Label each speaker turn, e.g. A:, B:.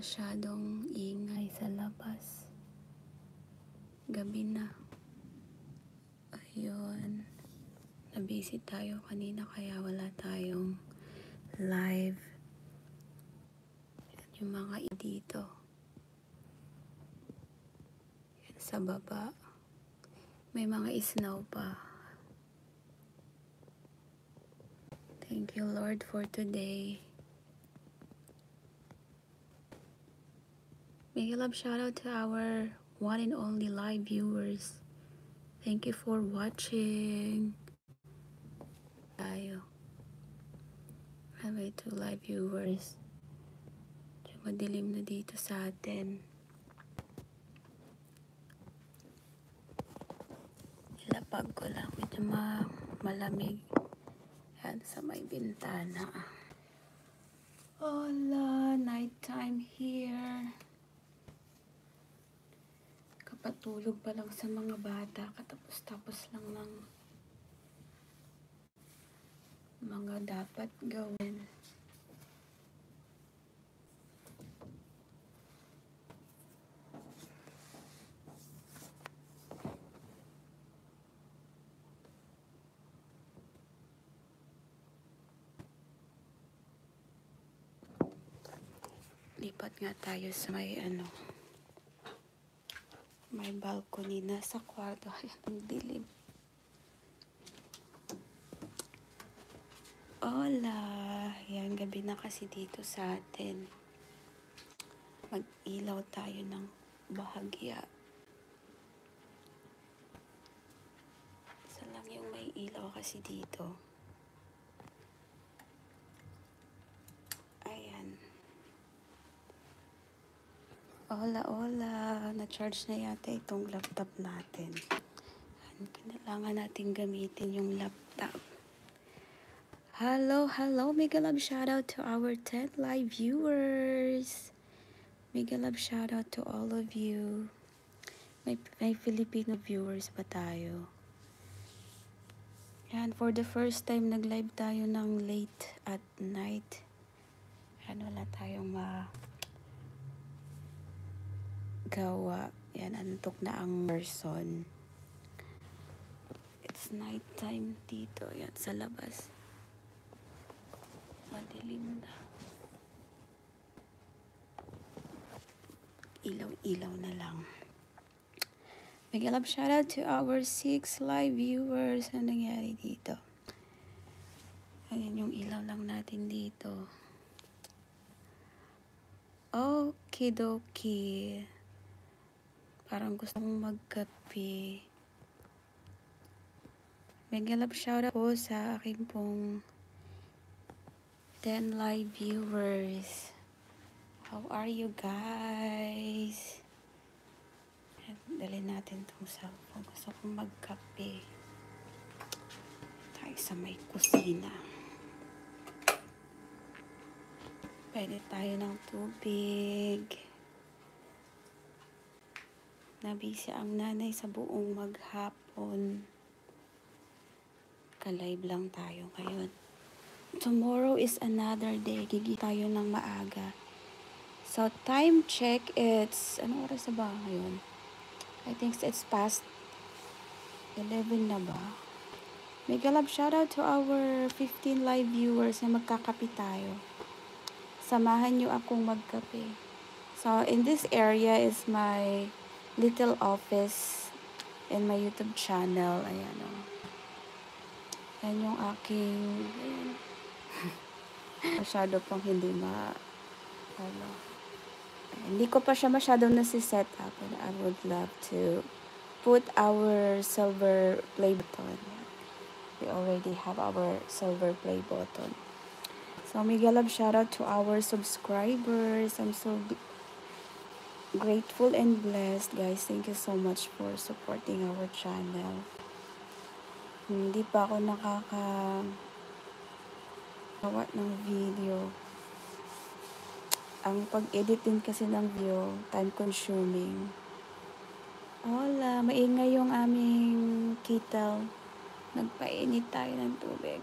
A: masyadong ingay sa labas. Gabi na. Ayun. Nabisi tayo kanina kaya wala tayong live. Yan yung mga dito. Yan sa baba. May mga snow pa. Thank you, Lord, for today. Big love shout out to our one and only live viewers. Thank you for watching. Tayo. May 2 live viewers. Madilim na dito sa atin. Ilapag ko lang. Medyo malamig. Yan sa may bintana. Hola, nighttime here. Kapatulog pa lang sa mga bata. Katapos-tapos lang ng mga dapat gawin. Lipat nga tayo sa may may balcony na sa kwarto. Ang dilim. Hola! Yan, gabi na kasi dito sa atin. Mag-ilaw tayo ng bahagya. Isa lang yung may ilaw kasi dito. Ayan. Hola, hola! Na-charge na yata itong laptop natin. Kailangan natin gamitin yung laptop. Hello, hello! Mega love shoutout to our 10 live viewers. Mega love shoutout to all of you. May Filipino viewers ba tayo? Yan, for the first time nag-live tayo ng late at night. Yan, wala tayong gawa. Yan, antok na ang person. It's night time dito. Yan, sa labas. Madilim na. Ilaw-ilaw na lang. Mega love shoutout to our 6 live viewers. Ano nangyari dito? Ayan yung ilaw lang natin dito. Okidoki. Parang gusto kong magkape. Mega love shoutout po sa aking pong 10 live viewers. How are you guys? Dali natin itong cellphone. Gusto kong magkape. Tayo sa may kusina. Pwede tayo ng tubig. Nabisi ang nanay sa buong maghapon. Ka-live lang tayo ngayon. Tomorrow is another day. Gigi tayo ng maaga. So, time check, it's, ano oras na ba ngayon? I think it's past 11 na ba? Mega love shoutout to our 15 live viewers na magkakape tayo. Samahan nyo akong magkape. So, in this area is my little office in my YouTube channel. Ayan o. Yan yung aking, ayan. Masyado pang hindi hindi ko pa siya masyadong nasi-set up, and I would love to put our silver play button. We already have our silver play button. So, mega love shoutout to our subscribers. I'm so grateful and blessed, guys. Thank you so much for supporting our channel. Hindi pa ako nakakagawa ng video. Ang pag-edit din kasi ng video, time consuming. Hola, maingay yung aming kettle. Nagpainit tayo ng tubig.